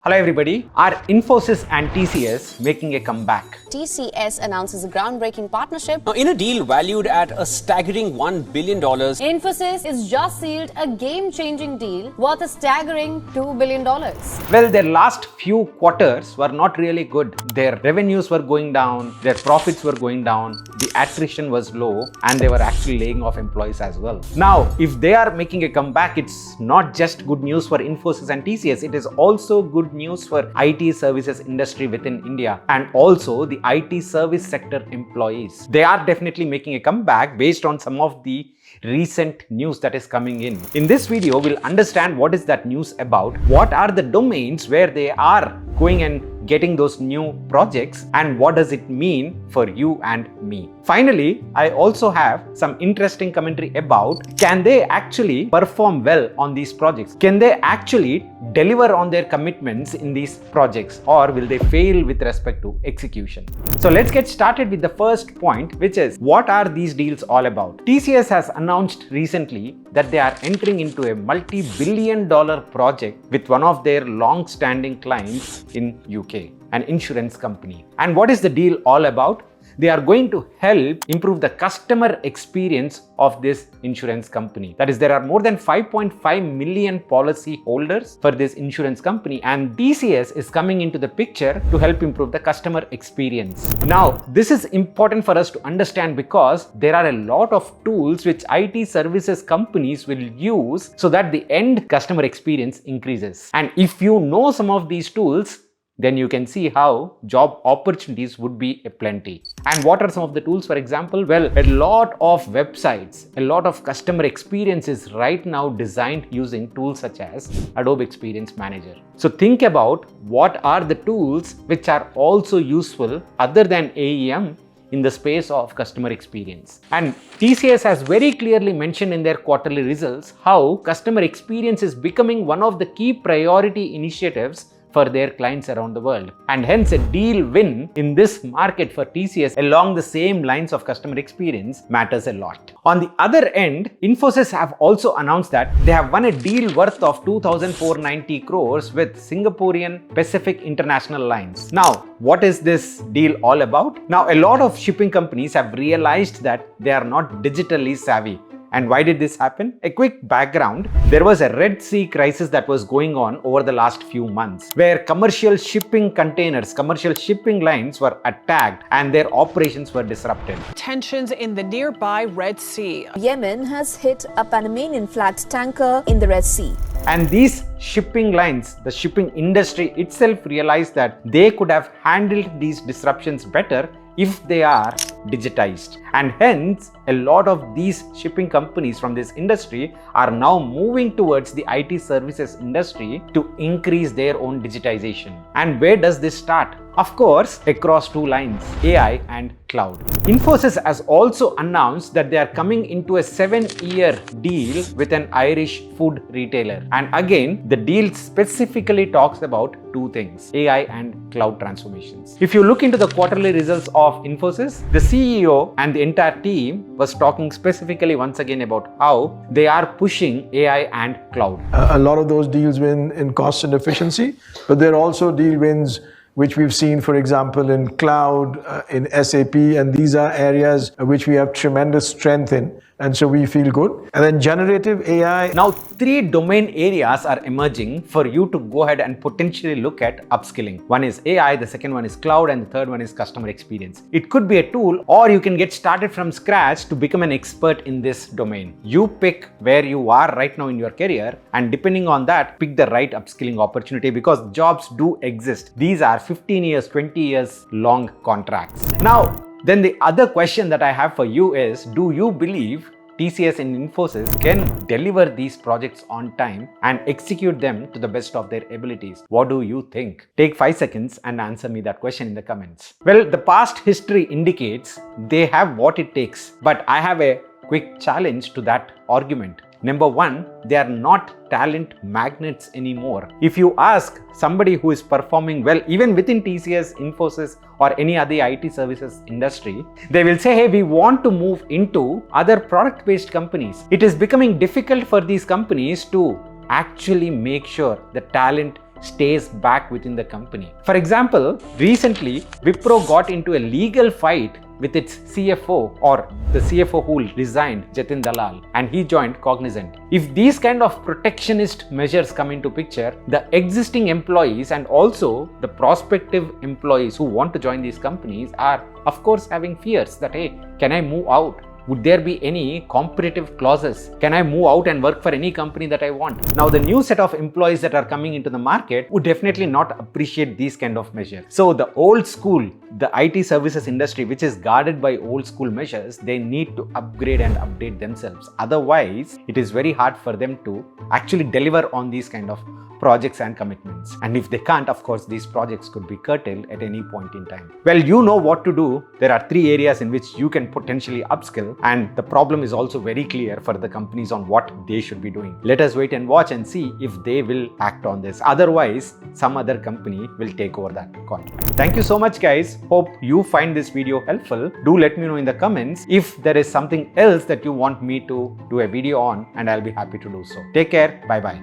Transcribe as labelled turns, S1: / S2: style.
S1: Hello everybody, are Infosys and TCS making a comeback?
S2: TCS announces a groundbreaking partnership.
S3: Now, in a deal valued at a staggering $1 billion,
S2: Infosys is just sealed a game-changing deal worth a staggering $2 billion.
S1: Well, their last few quarters were not really good. Their revenues were going down, their profits were going down, the attrition was low, and they were actually laying off employees as well. Now, if they are making a comeback, it's not just good news for Infosys and TCS, it is also good news for IT services industry within India and also the IT service sector employees. They are definitely making a comeback based on some of the recent news that is coming in. In this video, we'll understand what is that news about, what are the domains where they are going and getting those new projects, and what does it mean for you and me. Finally, I also have some interesting commentary about can they actually perform well on these projects? Can they actually deliver on their commitments in these projects, or will they fail with respect to execution? So let's get started with the first point, which is what are these deals all about? TCS has announced recently that they are entering into a multi-billion-dollar project with one of their long-standing clients in UK, an insurance company. And what is the deal all about? They are going to help improve the customer experience of this insurance company. That is, there are more than 5.5 million policy holders for this insurance company, and TCS is coming into the picture to help improve the customer experience. Now, this is important for us to understand because there are a lot of tools which IT services companies will use so that the end customer experience increases. And if you know some of these tools, then you can see how job opportunities would be aplenty. And what are some of the tools, for example? Well, a lot of websites, a lot of customer experience is right now designed using tools such as Adobe Experience Manager. So think about what are the tools which are also useful other than AEM in the space of customer experience. And TCS has very clearly mentioned in their quarterly results how customer experience is becoming one of the key priority initiatives for their clients around the world. And hence a deal win in this market for TCS along the same lines of customer experience matters a lot. On the other end, Infosys have also announced that they have won a deal worth of 2,490 crores with Singaporean Pacific International Lines. Now, what is this deal all about? Now, a lot of shipping companies have realized that they are not digitally savvy. And why did this happen? A quick background. There was a Red Sea crisis that was going on over the last few months, where commercial shipping containers, commercial shipping lines were attacked and their operations were disrupted.
S4: Tensions in the nearby Red Sea.
S2: Yemen has hit a Panamanian flagged tanker in the Red Sea.
S1: And these shipping lines, the shipping industry itself realized that they could have handled these disruptions better if they are digitized. And hence, a lot of these shipping companies from this industry are now moving towards the IT services industry to increase their own digitization. And where does this start? Of course, across two lines, AI and cloud. Infosys has also announced that they are coming into a 7-year deal with an Irish food retailer. And again, the deal specifically talks about two things, AI and cloud transformations. If you look into the quarterly results of Infosys, the CEO and the entire team was talking specifically once again about how they are pushing AI and cloud.
S5: A lot of those deals win in cost and efficiency, but there are also deal wins which we've seen, for example, in cloud, in SAP, and these are areas which we have tremendous strength in. And so we feel good. And then generative AI.
S1: Now, 3 domain areas are emerging for you to go ahead and potentially look at upskilling. One is AI, the second one is cloud, and the third one is customer experience. It could be a tool, or you can get started from scratch to become an expert in this domain. You pick where you are right now in your career, and depending on that, pick the right upskilling opportunity because jobs do exist. These are 15 years, 20 years long contracts. Now, then the other question that I have for you is, do you believe TCS and Infosys can deliver these projects on time and execute them to the best of their abilities? What do you think? Take 5 seconds and answer me that question in the comments. Well, the past history indicates they have what it takes, but I have a quick challenge to that argument. Number one, they are not talent magnets anymore. If you ask somebody who is performing well, even within TCS, Infosys, or any other IT services industry, they will say, hey, we want to move into other product-based companies. It is becoming difficult for these companies to actually make sure the talent stays back within the company. For example, recently Wipro got into a legal fight with its CFO, or the CFO who resigned, Jatin Dalal, and he joined Cognizant. If these kind of protectionist measures come into picture, the existing employees and also the prospective employees who want to join these companies are of course having fears that, hey, can I move out? Would there be any competitive clauses? Can I move out and work for any company that I want? Now, the new set of employees that are coming into the market would definitely not appreciate these kind of measures. So the old school, the IT services industry, which is guarded by old school measures, they need to upgrade and update themselves. Otherwise, it is very hard for them to actually deliver on these kind of projects and commitments. And if they can't, of course, these projects could be curtailed at any point in time. Well, you know what to do. There are 3 areas in which you can potentially upskill, and the problem is also very clear for the companies on what they should be doing. Let us wait and watch and see if they will act on this. Otherwise, some other company will take over that call. Thank you so much, guys. Hope you find this video helpful. Do let me know in the comments if there is something else that you want me to do a video on, and I'll be happy to do so. Take care. Bye-bye.